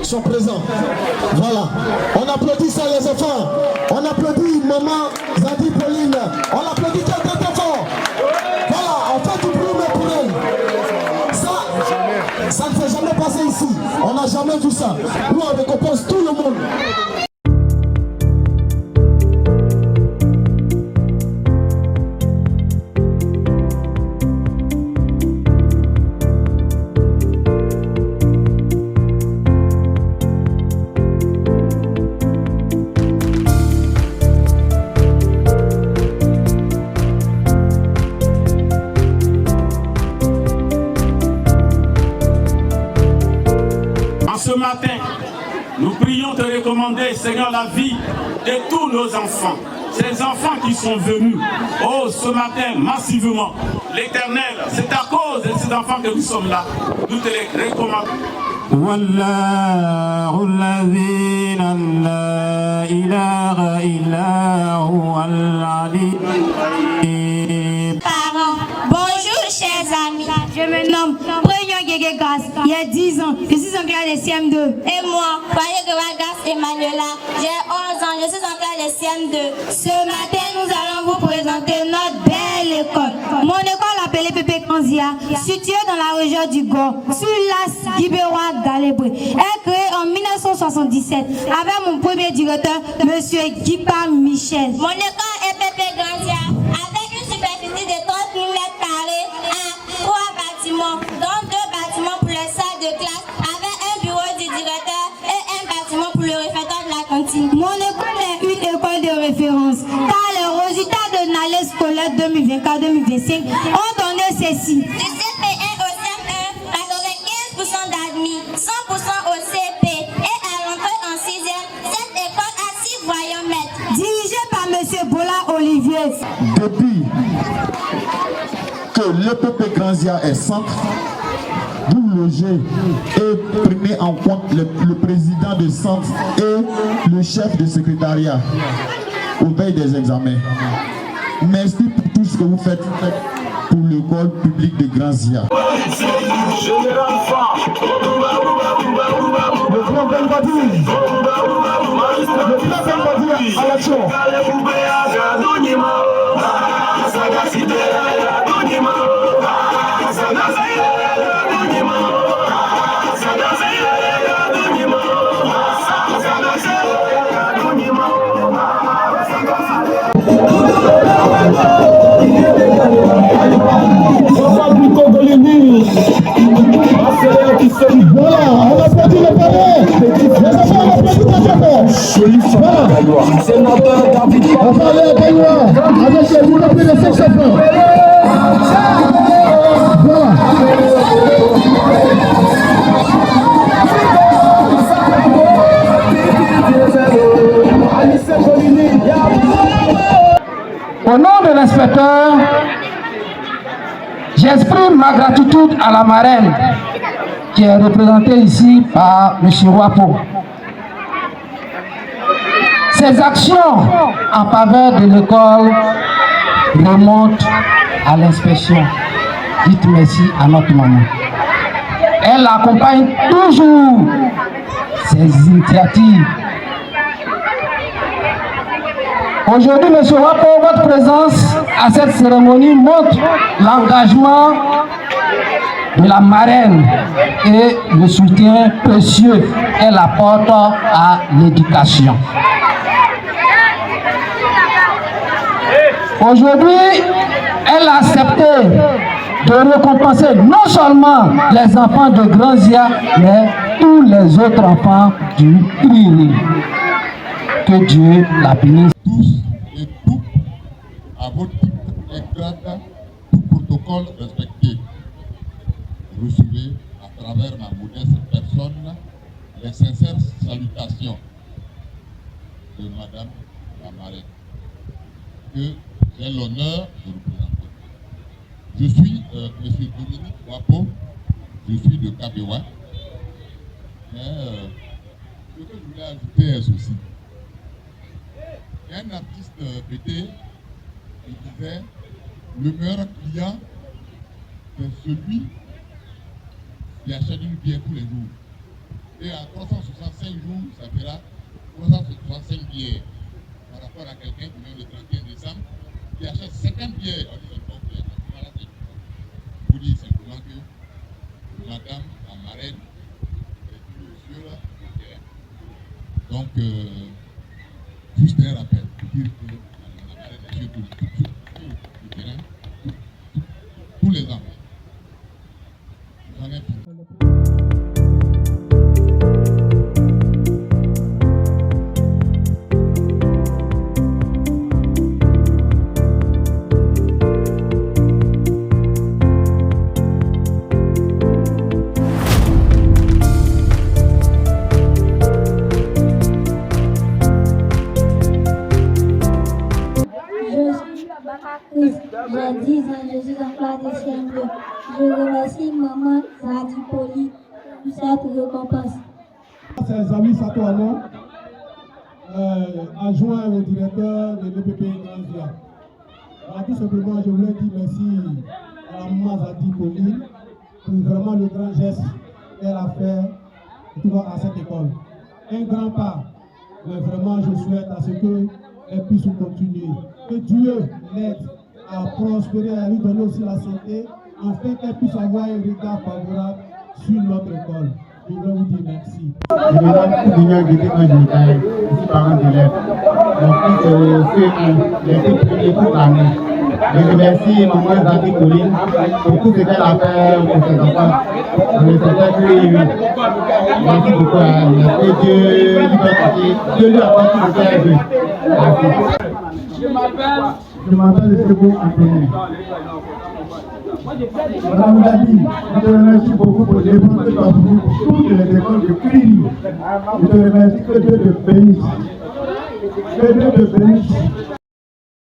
sont présents. Voilà. On applaudit ça les enfants. On applaudit maman Zadi Pauline. On applaudit très très fort. Voilà, on fait du bruit mais pour elle. Ça ne s'est jamais passé ici. On n'a jamais vu ça. Nous on récompense tout le monde. Ce matin, nous prions de recommander, Seigneur, la vie de tous nos enfants. Ces enfants qui sont venus, oh, ce matin, massivement, l'Éternel, c'est à cause de ces enfants que nous sommes là. Nous te les recommandons. والله الذي لا إله إلا هو العلي الحكيم. Bonjour chers amis, je me nomme Préunion Guégué Grace, il y a 10 ans, je suis en classe de CM2. Et moi, Paye Grace Emmanuela, j'ai 11 ans, je suis en classe de CM2. Ce matin, nous allons vous présenter notre belle école. Mon école appelée Pépé Kanzia, située dans la région du Gord, sur l'as Guibérois d'Alébré. Elle est créée en 1977 avec mon premier directeur, M. Guipa Michel. Mon école est Pépé Kanzia, avec une superficie de 30 000 m² à 3 bâtiments, dont 2 bâtiments pour les salles de classe, avec un bureau du directeur et un bâtiment pour le réfectoire de la cantine. Mon école est une école de référence, car les résultats de l'année scolaire 2024-2025 ont donné ceci. Du CP1 au CM1, 95% d'admis, 100% au CP, et à l'entrée en 6e, cette école a 6 voyants maîtres. Dirigée par M. Bola Olivier. Depuis que l'EPP Granzia est centre, vous logez et prenez en compte le président de centre et le chef de secrétariat au veille des examens. Merci pour tout ce que vous faites pour l'école publique de Granzia. À l'action. Voilà, on applaudit le palais. Les enfants, on applaudit très fort. Voilà. C'est notre David. On va aller à Bayoua avec vous l'appelez les 5 champions. Voilà. Au nom de l'inspecteur, j'exprime ma gratitude à la marraine qui est représentée ici par M. Wapo. Ces actions en faveur de l'école remontent à l'inspection. Dites merci à notre maman. Elle accompagne toujours ces initiatives. Aujourd'hui, M. Wapo, votre présence à cette cérémonie montre l'engagement de la marraine et le soutien précieux qu'elle apporte à l'éducation. Aujourd'hui, elle a accepté de récompenser non seulement les enfants de Granzia, mais tous les autres enfants du Triri. Que Dieu la bénisse. Tous et toutes, à votre titre et grade, tout protocole respecté. Recevez, à travers ma modeste personne, les sincères salutations de Madame la marraine, que j'ai l'honneur de représenter. Je suis M. Dominique Wapo, je suis de Kabéwa, mais ce que je voulais ajouter est ceci. Il y a un artiste BT qui disait le meilleur client, c'est celui qui achète une bière tous les jours. Et à 365 jours, ça fera 365 billets. Par rapport à quelqu'un qui vient le 31 décembre, qui achète 50 billets. Je vous dis simplement que madame, la marraine, et tout monsieur là, donc, juste un rappel pour dire que la marraine est sur tout le terrain, tous les ans. J'en ai fini. J'ai 10 ans, je suis en classe de CM2. Je remercie maman Zadi Poli pour cette récompense. Ses amis Satouano, adjoint au directeur de l'EPP Grandia. Alors, tout simplement, je voulais dire merci à la maman Zadi Poli pour vraiment le grand geste qu'elle a fait à cette école. Un grand pas, mais vraiment je souhaite à ce qu'elle puisse continuer. Que Dieu l'aide à prospérer, à lui donner aussi la santé, afin qu'elle puisse avoir un regard favorable sur notre école. Je voudrais vous dire merci. Je me nomme Koudignan Guédé Angélicain, je suis parent d'élève. Mon fils est les premiers toute l'année. Je remercie maman Zadi Pauline pour tout ce qu'elle a fait pour ses enfants. Je ne sais pas que merci beaucoup à elle. Et Dieu lui fait passer, Dieu lui apporte tout ce qu'elle veut. Merci. Je m'appelle Sebo Anthony. Madame Zadi, je te remercie beaucoup pour l'effort que tu as fourni pour toutes les écoles de Curie. Je te remercie, que Dieu te bénisse. Que Dieu te bénisse.